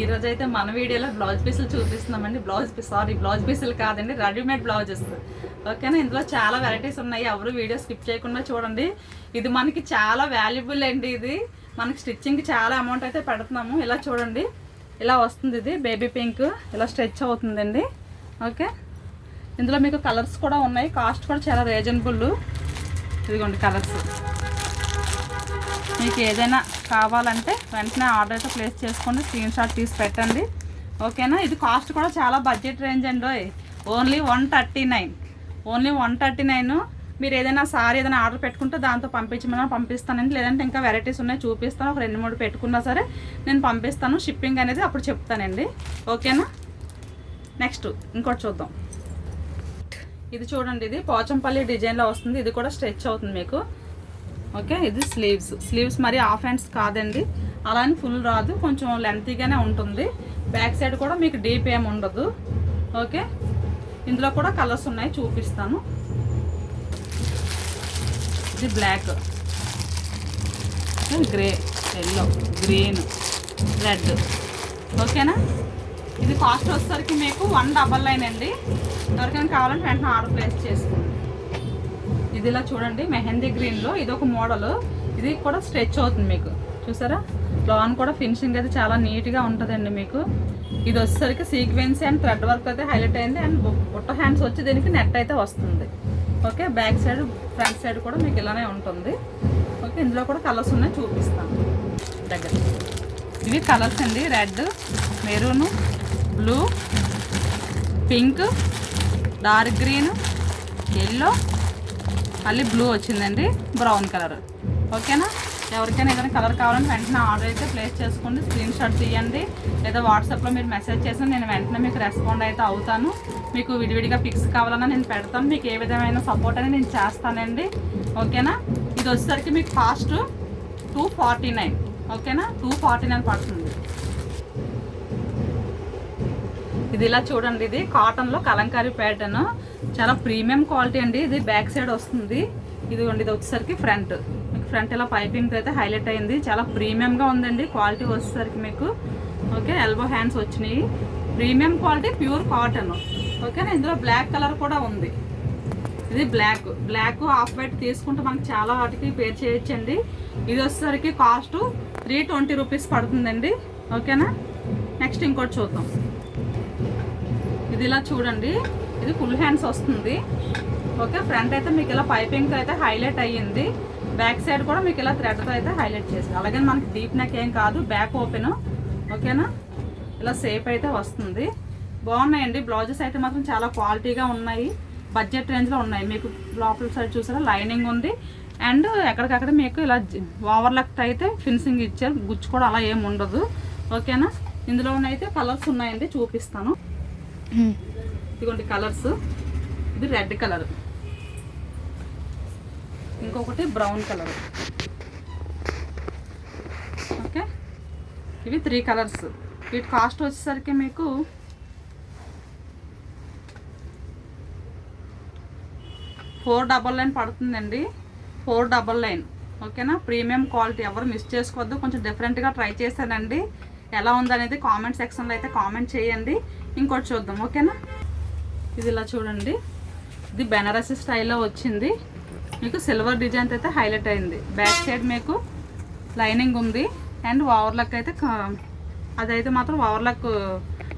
ఈరోజు అయితే మన వీడియోలో బ్లౌజ్ పీసులు చూపిస్తున్నామండి. బ్లౌజ్ పీసులు కాదండి, రెడీమేడ్ బ్లౌజెస్. ఓకేనా, ఇందులో చాలా వెరైటీస్ ఉన్నాయి. ఎవరు వీడియో స్కిప్ చేయకుండా చూడండి. ఇది మనకి చాలా వాల్యుబుల్ అండి. ఇది మనకి స్టిచ్చింగ్కి చాలా అమౌంట్ అయితే పెడుతున్నాము. ఇలా చూడండి, ఇలా వస్తుంది. ఇది బేబీ పింక్, ఇలా స్ట్రెచ్ అవుతుందండి. ఓకే, ఇందులో మీకు కలర్స్ కూడా ఉన్నాయి. కాస్ట్ కూడా చాలా రీజనబుల్. ఇదిగోండి కలర్స్. మీకు ఏదైనా కావాలంటే వెంటనే ఆర్డర్ అయితే ప్లేస్ చేసుకోండి, స్క్రీన్ షాట్ తీసి పెట్టండి. ఓకేనా, ఇది కాస్ట్ కూడా చాలా బడ్జెట్ రేంజ్ అండి. ఓన్లీ 139. ఓన్లీ 139. మీరు ఏదైనా సారీ ఏదైనా ఆర్డర్ పెట్టుకుంటే దాంతో పంపించమన్నా పంపిస్తానండి. లేదంటే ఇంకా వెరైటీస్ ఉన్నాయి, చూపిస్తాను. ఒక 2-3 పెట్టుకున్నా సరే నేను పంపిస్తాను. షిప్పింగ్ అనేది అప్పుడు చెప్తానండి. ఓకేనా, నెక్స్ట్ ఇంకోటి చూద్దాం. ఇది చూడండి, ఇది పోచంపల్లి డిజైన్లో వస్తుంది. ఇది కూడా స్ట్రెచ్ అవుతుంది మీకు. ఓకే, ఇది స్లీవ్స్ మరి హాఫ్ హ్యాండ్స్ కాదండి, అలా అని ఫుల్ రాదు, కొంచెం లెంతీగానే ఉంటుంది. బ్యాక్ సైడ్ కూడా మీకు డీప్ ఏం ఉండదు. ఓకే, ఇందులో కూడా కలర్స్ ఉన్నాయి, చూపిస్తాను. ఇది black, grey, yellow, green, red. ఓకేనా, ఇది కాస్ట్ వచ్చేసరికి మీకు 199 అండి. ఎవరికైనా కావాలంటే వెంటనే ఆర్డర్ ప్లేస్ చేసుకోండి. ఇది ఇలా చూడండి, మెహందీ గ్రీన్లో ఇది ఒక మోడల్. ఇది కూడా స్ట్రెచ్ అవుతుంది మీకు, చూసారా. లాన్ కూడా ఫినిషింగ్ అయితే చాలా నీట్గా ఉంటుందండి మీకు. ఇది వచ్చేసరికి సీక్వెన్స్ అండ్ థ్రెడ్ వర్క్ అయితే హైలైట్ అయింది. అండ్ బుట్ట హ్యాండ్స్ వచ్చి దీనికి నెట్ అయితే వస్తుంది. Okay, back side front side కూడా మీకు ఇలానే ఉంటుంది. ఓకే, ఇందులో కూడా కలర్స్ ఉన్నాయి, చూపిస్తాను దగ్గర. ఇవి కలర్స్ అండి, red, maroon, blue, pink, dark green, yellow, మళ్ళీ బ్లూ వచ్చిందండి, బ్రౌన్ కలర్. ఓకేనా, ఎవరికైనా ఏదైనా కలర్ కావాలంటే వెంటనే ఆర్డర్ అయితే ప్లేస్ చేసుకోండి, స్క్రీన్ షాట్ తీయండి. లేదా వాట్సాప్లో మీరు మెసేజ్ చేసి నేను వెంటనే మీకు రెస్పాండ్ అయితే అవుతాను. మీకు విడివిడిగా పిక్స్ కావాలన్నా నేను పెడతాను. మీకు ఏ విధమైన సపోర్ట్ అనేది నేను చేస్తానండి. ఓకేనా, ఇది వచ్చేసరికి మీకు కాస్ట్ 249. ఓకేనా, 249 పడుతుంది. ఇది ఇలా చూడండి, ఇది కాటన్లో కలంకారీ ప్యాటర్న్, చాలా ప్రీమియం క్వాలిటీ అండి. ఇది బ్యాక్ సైడ్ వస్తుంది. ఇదిగోండి, ఇది వచ్చేసరికి ఫ్రంట్. మీకు ఫ్రంట్ ఇలా పైపింగ్ అయితే హైలైట్ అయింది, చాలా ప్రీమియంగా ఉందండి. క్వాలిటీ వచ్చేసరికి మీకు ఓకే, ఎల్బో హ్యాండ్స్ వచ్చినాయి, ప్రీమియం క్వాలిటీ, ప్యూర్ కాటన్. ఓకేనా, ఇందులో బ్లాక్ కలర్ కూడా ఉంది. ఇది బ్లాక్ ఆఫ్ వైట్ తీసుకుంటే మనకి చాలా వాటికి పేర్ చేయొచ్చండి. ఇది వచ్చేసరికి కాస్ట్ 320 రూపీస్ పడుతుందండి. ఓకేనా, నెక్స్ట్ ఇంకోటి చూద్దాం. ఇది ఇలా చూడండి, ఇది ఫుల్ హ్యాండ్స్ వస్తుంది. ఓకే, ఫ్రంట్ అయితే మీకు ఇలా పైపింగ్తో అయితే హైలైట్ అయ్యింది. బ్యాక్ సైడ్ కూడా మీకు ఇలా థ్రెడ్తో అయితే హైలైట్ చేసింది. అలాగే మనకి డీప్ నెక్ ఏం కాదు, బ్యాక్ ఓపెన్. ఓకేనా, ఇలా సేఫ్ అయితే వస్తుంది. బాగున్నాయండి బ్లౌజెస్ అయితే మాత్రం చాలా క్వాలిటీగా ఉన్నాయి, బడ్జెట్ రేంజ్లో ఉన్నాయి. మీకు లోపల సైడ్ చూసారా లైనింగ్ ఉంది. అండ్ ఎక్కడికక్కడ మీకు ఇలా ఓవర్లక్ అయితే ఫినిషింగ్ ఇచ్చారు, గుచ్చు కూడా అలా ఏమి ఉండదు. ఓకేనా, ఇందులోనైతే కలర్స్ ఉన్నాయండి, చూపిస్తాను. ఇదిగోండి కలర్స్. ఇది రెడ్ కలర్, ఇంకొకటి బ్రౌన్ కలర్. ఓకే, ఇవి 3 కలర్స్. వీటి కాస్ట్ వచ్చేసరికి మీకు 499 పడుతుందండి. 499. ఓకేనా, ప్రీమియం క్వాలిటీ, ఎవరు మిస్ చేసుకోవద్దు. కొంచెం డిఫరెంట్గా ట్రై చేశానండి. ఎలా ఉందనేది కామెంట్ సెక్షన్లో అయితే కామెంట్ చేయండి. ఇంకోటి చూద్దాం. ఓకేనా, ఇది ఇలా చూడండి, ఇది బెనారసీ స్టైల్లో వచ్చింది. మీకు సిల్వర్ డిజైన్ అయితే హైలైట్ అయింది. బ్యాక్ సైడ్ మీకు లైనింగ్ ఉంది. అండ్ ఓవర్లక్ అయితే అదైతే మాత్రం ఓవర్లక్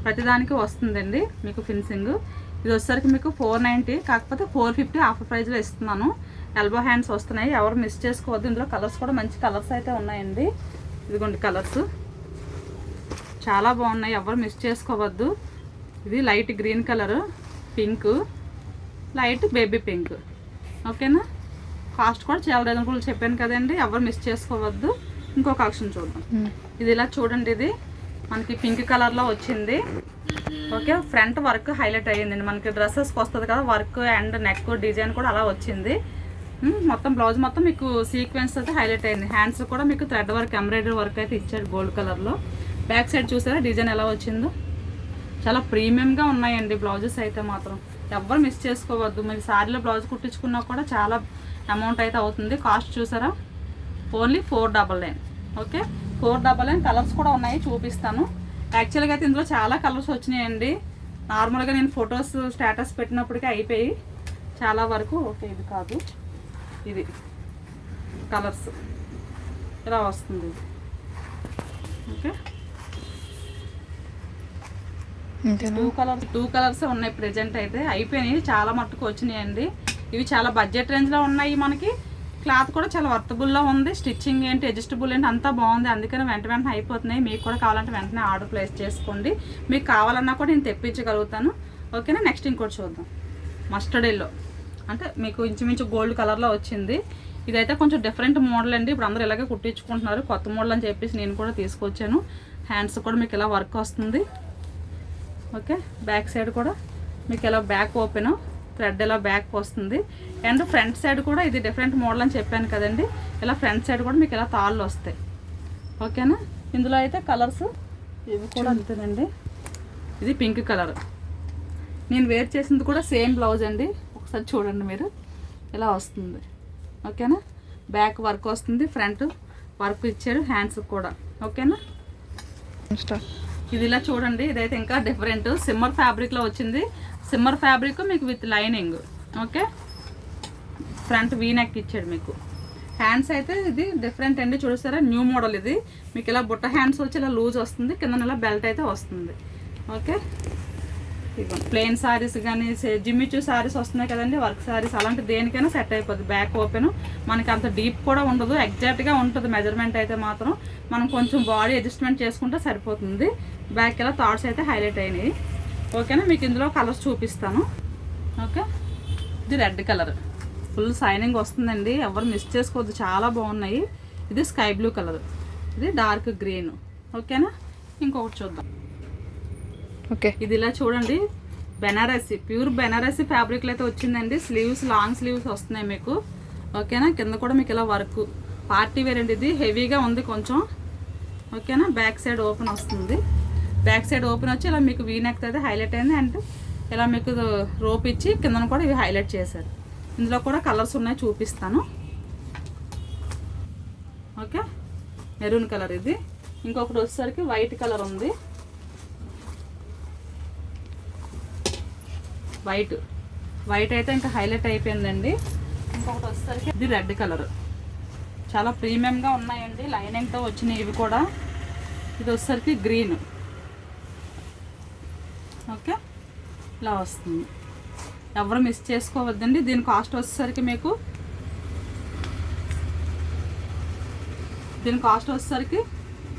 ప్రతిదానికి వస్తుందండి మీకు ఫినిషింగ్. ఇది వచ్చేసరికి మీకు 490, కాకపోతే 450 ఆఫర్ ప్రైస్లో ఇస్తున్నాను. ఎల్బో హ్యాండ్స్ వస్తున్నాయి, ఎవరు మిస్ చేసుకోవద్దు. ఇందులో కలర్స్ కూడా మంచి కలర్స్ అయితే ఉన్నాయండి. ఇదిగోండి కలర్స్ చాలా బాగున్నాయి, ఎవరు మిస్ చేసుకోవద్దు. ఇది light green colour, pink, light baby pink. ఓకేనా, కాస్ట్ కూడా చాలా రీజనబుల్ చెప్పాను కదండి, ఎవరు మిస్ చేసుకోవద్దు. ఇంకొక ఆప్షన్ చూద్దాం. ఇది ఇలా చూడండి, ఇది మనకి పింక్ కలర్లో వచ్చింది. ఓకే, ఫ్రంట్ వర్క్ హైలైట్ అయ్యిందండి. మనకి డ్రెస్సెస్కి వస్తుంది కదా వర్క్, అండ్ నెక్ డిజైన్ కూడా అలా వచ్చింది. మొత్తం బ్లౌజ్ మొత్తం మీకు సీక్వెన్స్ అయితే హైలైట్ అయింది. హ్యాండ్స్ కూడా మీకు థ్రెడ్ వర్క్, ఎంబ్రాయిడరీ వర్క్ అయితే ఇచ్చాడు గోల్డ్ కలర్లో. బ్యాక్ సైడ్ చూసారా డిజైన్ ఎలా వచ్చిందో, చాలా ప్రీమియంగా ఉన్నాయండి బ్లౌజెస్ అయితే మాత్రం. ఎవ్వరు మిస్ చేసుకోవద్దు. మీరు శారీలో బ్లౌజ్ కుట్టించుకున్నా కూడా చాలా అమౌంట్ అయితే అవుతుంది. కాస్ట్ చూసారా, ఓన్లీ 499. ఓకే, 499. కలర్స్ కూడా ఉన్నాయి, చూపిస్తాను. యాక్చువల్గా అయితే ఇందులో చాలా కలర్స్ వచ్చినాయండి. నార్మల్గా నేను ఫొటోస్ స్టేటస్ పెట్టినప్పటికీ అయిపోయి చాలా వరకు. ఓకే, ఇది కాదు, ఇది కలర్స్ ఇలా వస్తుంది. ఓకే, టూ కలర్స్ ఉన్నాయి ప్రెజెంట్ అయితే. అయిపోయినాయి, చాలా మట్టుకు వచ్చినాయండి. ఇవి చాలా బడ్జెట్ రేంజ్లో ఉన్నాయి. మనకి క్లాత్ కూడా చాలా వర్తబుల్లో ఉంది. స్టిచ్చింగ్ ఏంటి, అడ్జస్టబుల్ ఏంటి అంతా బాగుంది. అందుకని వెంటనే అయిపోతున్నాయి. మీకు కూడా కావాలంటే వెంటనే ఆర్డర్ ప్లేస్ చేసుకోండి. మీకు కావాలన్నా కూడా నేను తెప్పించగలుగుతాను. ఓకేనా. నెక్స్ట్ ఇంకోటి చూద్దాం. మస్టర్డ్ ఎల్లో అంటే మీకు ఇంచుమించు గోల్డ్ కలర్లో వచ్చింది. ఇదైతే కొంచెం డిఫరెంట్ మోడల్ అండి. ఇప్పుడు అందరూ ఇలాగే కుట్టించుకుంటున్నారు. కొత్త మోడల్ అని చెప్పేసి నేను కూడా తీసుకొచ్చాను. హ్యాండ్స్ కూడా మీకు ఇలా వర్క్ వస్తుంది. ఓకే, బ్యాక్ సైడ్ కూడా మీకు ఇలా బ్యాక్ ఓపెన్ థ్రెడ్ ఇలా బ్యాక్ వస్తుంది. అండ్ ఫ్రంట్ సైడ్ కూడా ఇది డిఫరెంట్ మోడల్ అని చెప్పాను కదండి. ఇలా ఫ్రంట్ సైడ్ కూడా మీకు ఇలా తాళ్ళు వస్తాయి. ఓకేనా. ఇందులో అయితే కలర్స్ ఇవి కూడా అంతేనండి. ఇది పింక్ కలర్. నేను వేర్ చేసింది కూడా సేమ్ బ్లౌజ్ అండి. ఒకసారి చూడండి మీరు, ఇలా వస్తుంది. ఓకేనా. బ్యాక్ వర్క్ వస్తుంది, ఫ్రంట్ వర్క్ ఇచ్చారు, హ్యాండ్స్ కూడా. ఓకేనా. ఇది ఇలా చూడండి. ఇదైతే ఇంకా డిఫరెంట్ సిమ్మర్ ఫ్యాబ్రిక్లో వచ్చింది. సిమ్మర్ ఫ్యాబ్రిక్ మీకు with lining. Okay, front V neck ఇచ్చాడు మీకు. హ్యాండ్స్ అయితే ఇది డిఫరెంట్ అండి. చూసారా, న్యూ మోడల్ ఇది. మీకు ఇలా బుట్ట హ్యాండ్స్ వచ్చి ఇలా లూజ్ వస్తుంది, కింద ఇలా బెల్ట్ అయితే వస్తుంది. ఓకే, ప్లెయిన్ శారీస్ కానీ జిమ్మిచూ శారీస్ వస్తున్నాయి కదండి, వర్క్ శారీస్, అలాంటి దేనికైనా సెట్ అయిపోద్ది. బ్యాక్ ఓపెన్ మనకి అంత డీప్ కూడా ఉండదు, ఎగ్జాక్ట్గా ఉంటుంది మెజర్మెంట్ అయితే మాత్రం. మనం కొంచెం బాడీ అడ్జస్ట్మెంట్ చేసుకుంటే సరిపోతుంది. బ్యాక్ ఇలా థాట్స్ అయితే హైలైట్ అయినాయి. ఓకేనా. మీకు ఇందులో కలర్స్ చూపిస్తాను. ఓకే, ఇది రెడ్ కలర్ ఫుల్ షైనింగ్ వస్తుందండి. ఎవరు మిస్ చేసుకోవద్దు, చాలా బాగున్నాయి. ఇది స్కై బ్లూ కలర్, ఇది డార్క్ గ్రీన్. ఓకేనా. ఇంకొకటి చూద్దాం. ఓకే, ఇది ఇలా చూడండి. బెనారసి, ప్యూర్ బెనారసి ఫ్యాబ్రిక్లో అయితే వచ్చిందండి. స్లీవ్స్ లాంగ్ స్లీవ్స్ వస్తున్నాయి మీకు. ఓకేనా. కింద కూడా మీకు ఇలా వర్క్ పార్టీ వేర్ అండి. ఇది హెవీగా ఉంది కొంచెం. ఓకేనా. బ్యాక్ సైడ్ ఓపెన్ వస్తుంది. బ్యాక్ సైడ్ ఓపెన్ వచ్చి ఇలా మీకు వీ నెక్ అయితే హైలైట్ అయింది. అండ్ ఇలా మీకు రోప్ ఇచ్చి కిందన కూడా ఇవి హైలైట్ చేశారు. ఇందులో కూడా కలర్స్ ఉన్నాయి, చూపిస్తాను. ఓకే, మెరూన్ కలర్ ఇది. ఇంకొకటి వచ్చేసరికి వైట్ కలర్ ఉంది. వైట్ అయితే ఇంకా హైలైట్ అయిపోయిందండి. ఇంకొకటి వచ్చేసరికి ఇది రెడ్ కలర్. చాలా ప్రీమియంగా ఉన్నాయండి, లైనింగ్తో వచ్చినాయి ఇవి కూడా. ఇది వచ్చేసరికి గ్రీన్. ఓకే, ఇలా వస్తుంది. ఎవరు మిస్ చేసుకోవద్దండి. దీని కాస్ట్ వచ్చేసరికి మీకు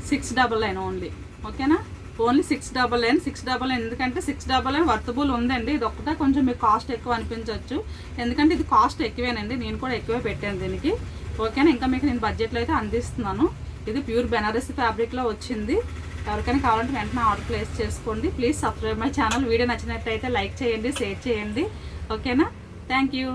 $699 ఓన్లీ. ఓకేనా. ఓన్లీ 699. 699 ఎందుకంటే 699 వర్తబుల్ ఉందండి. ఇది ఒక్కటే కొంచెం మీకు కాస్ట్ ఎక్కువ అనిపించవచ్చు, ఎందుకంటే ఇది కాస్ట్ ఎక్కువేనండి. నేను కూడా ఎక్కువే పెట్టాను దీనికి. ఓకేనా. ఇంకా మీకు నేను బడ్జెట్లో అయితే అందిస్తున్నాను. ఇది ప్యూర్ బెనారసి ఫ్యాబ్రిక్లో వచ్చింది. ఎవరికైనా కావాలంటే వెంటనే ఆర్డర్ ప్లేస్ చేసుకోండి. Please subscribe my channel. Video నచ్చినట్లయితే లైక్ చేయండి, షేర్ చేయండి. ఓకేనా. Thank you.